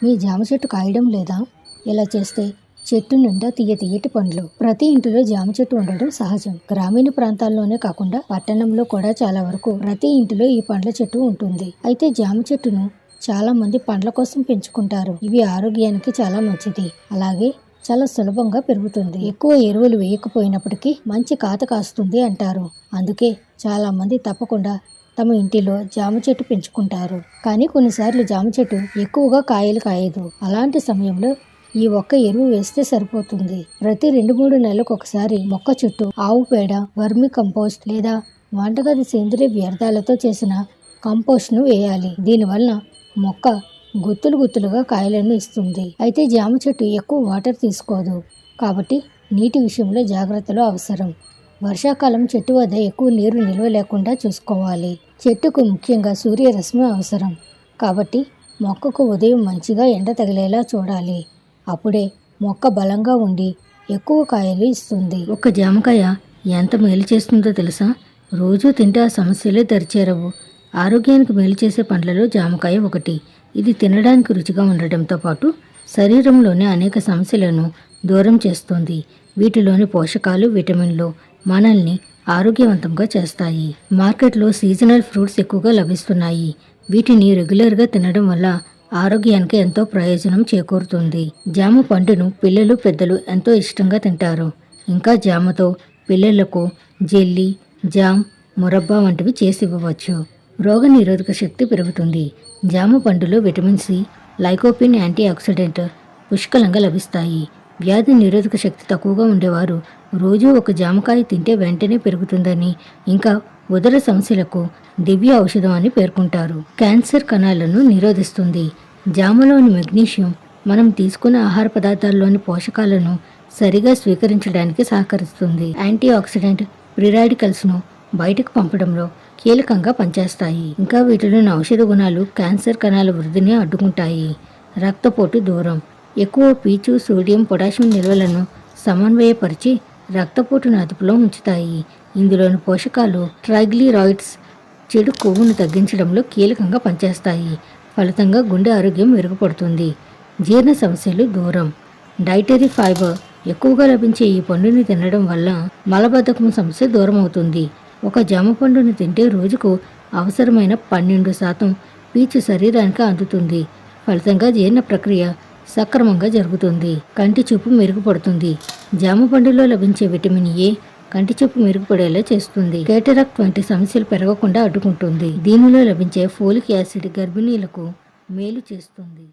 మీ జామ చెట్టు కాయడం లేదా? ఇలా చేస్తే చెట్టు నిండా తీయటి పండ్లు. ప్రతి ఇంటిలో జామ చెట్టు ఉండడం సహజం. గ్రామీణ ప్రాంతాల్లోనే కాకుండా పట్టణంలో కూడా చాలా వరకు ప్రతి ఇంటిలో ఈ పండ్ల చెట్టు ఉంటుంది. అయితే జామ చెట్టును చాలా మంది పండ్ల కోసం పెంచుకుంటారు. ఇవి ఆరోగ్యానికి చాలా మంచిది. అలాగే చాలా సులభంగా పెరుగుతుంది. ఎక్కువ ఎరువులు వేయకపోయినప్పటికీ మంచి కాత కాస్తుంది అంటారు. అందుకే చాలా మంది తప్పకుండా తమ ఇంటిలో జామ చెట్టు పెంచుకుంటారు. కానీ కొన్నిసార్లు జామ చెట్టు ఎక్కువగా కాయలు కాయదు. అలాంటి సమయంలో ఈ ఒక్క ఎరువు వేస్తే సరిపోతుంది. ప్రతి 2-3 నెలలకు ఒకసారి మొక్క చుట్టూ ఆవు పేడ, వర్మి కంపోస్ట్ లేదా వంటగది సేంద్రియ వ్యర్థాలతో చేసిన కంపోస్ట్ ను వేయాలి. దీనివల్ల మొక్క గుత్తులు గుత్తులుగా కాయలను ఇస్తుంది. అయితే జామ చెట్టు ఎక్కువ వాటర్ తీసుకోదు కాబట్టి నీటి విషయంలో జాగ్రత్తలు అవసరం. వర్షాకాలం చెట్టు వద్ద ఎక్కువ నీరు నిల్వ లేకుండా చూసుకోవాలి. చెట్టుకు ముఖ్యంగా సూర్యరశ్మి అవసరం కాబట్టి మొక్కకు ఉదయం మంచిగా ఎండ తగిలేలా చూడాలి. అప్పుడే మొక్క బలంగా ఉండి ఎక్కువ కాయలు ఇస్తుంది. ఒక జామకాయ ఎంత మేలు చేస్తుందో తెలుసా? రోజు తింటే ఆ సమస్యలే దరిచేరవు. ఆరోగ్యానికి మేలు చేసే పండ్లలో జామకాయ ఒకటి. ఇది తినడానికి రుచిగా ఉండటంతో పాటు శరీరంలోని అనేక సమస్యలను దూరం చేస్తుంది. వీటిలోని పోషకాలు, విటమిన్లు మనల్ని ఆరోగ్యవంతంగా చేస్తాయి. మార్కెట్లో సీజనల్ ఫ్రూట్స్ ఎక్కువగా లభిస్తున్నాయి. వీటిని రెగ్యులర్గా తినడం వల్ల ఆరోగ్యానికి ఎంతో ప్రయోజనం చేకూరుతుంది. జామ పండును పిల్లలు, పెద్దలు ఎంతో ఇష్టంగా తింటారు. ఇంకా జామతో పిల్లలకు జెల్లీ, జామ్, మురబ్బా వంటివి చేసి ఇవ్వవచ్చు. రోగ నిరోధక శక్తి పెరుగుతుంది. జామ పండులో vitamin C, lycopene, antioxidant పుష్కలంగా లభిస్తాయి. వ్యాధి నిరోధక శక్తి తక్కువగా ఉండేవారు రోజు ఒక జామకాయ తింటే వెంటనే పెరుగుతుందని, ఇంకా ఉదర సమస్యలకు దివ్య ఔషధం అని పేర్కొంటారు. క్యాన్సర్ కణాలను నిరోధిస్తుంది. జామలోని మెగ్నీషియం మనం తీసుకున్న ఆహార పదార్థాల్లోని పోషకాలను సరిగా స్వీకరించడానికి సహకరిస్తుంది. యాంటీ ఆక్సిడెంట్ ఫ్రీ రాడికల్స్ను బయటకు పంపడంలో కీలకంగా పనిచేస్తాయి. ఇంకా వీటిలోని ఔషధ గుణాలు క్యాన్సర్ కణాల వృద్ధిని అడ్డుకుంటాయి. రక్తపోటు దూరం. ఎక్కువ పీచు, సోడియం, పొటాషియం నిల్వలను సమన్వయపరిచి రక్తపోటును అదుపులో ఉంచుతాయి. ఇందులోని పోషకాలు ట్రైగ్లిరాయిడ్స్ చెడు కొవ్వును తగ్గించడంలో కీలకంగా పనిచేస్తాయి. ఫలితంగా గుండె ఆరోగ్యం మెరుగుపడుతుంది. జీర్ణ సమస్యలు దూరం. డైటరీ ఫైబర్ ఎక్కువగా లభించే ఈ పండుని తినడం వల్ల మలబద్ధకం సమస్య దూరం అవుతుంది. ఒక జామ పండుని తింటే రోజుకు అవసరమైన 12% పీచు శరీరానికి అందుతుంది. ఫలితంగా జీర్ణ ప్రక్రియ సక్రమంగా జరుగుతుంది. కంటి చూపు మెరుగుపడుతుంది. జామ పండులో లభించే విటమిన్ ఏ కంటి చూపు మెరుగుపడేలా చేస్తుంది. కేటరాక్ట్ వంటి సమస్యలు పెరగకుండా అడ్డుకుంటుంది. దీనిలో లభించే ఫోలిక్ యాసిడ్ గర్భిణీలకు మేలు చేస్తుంది.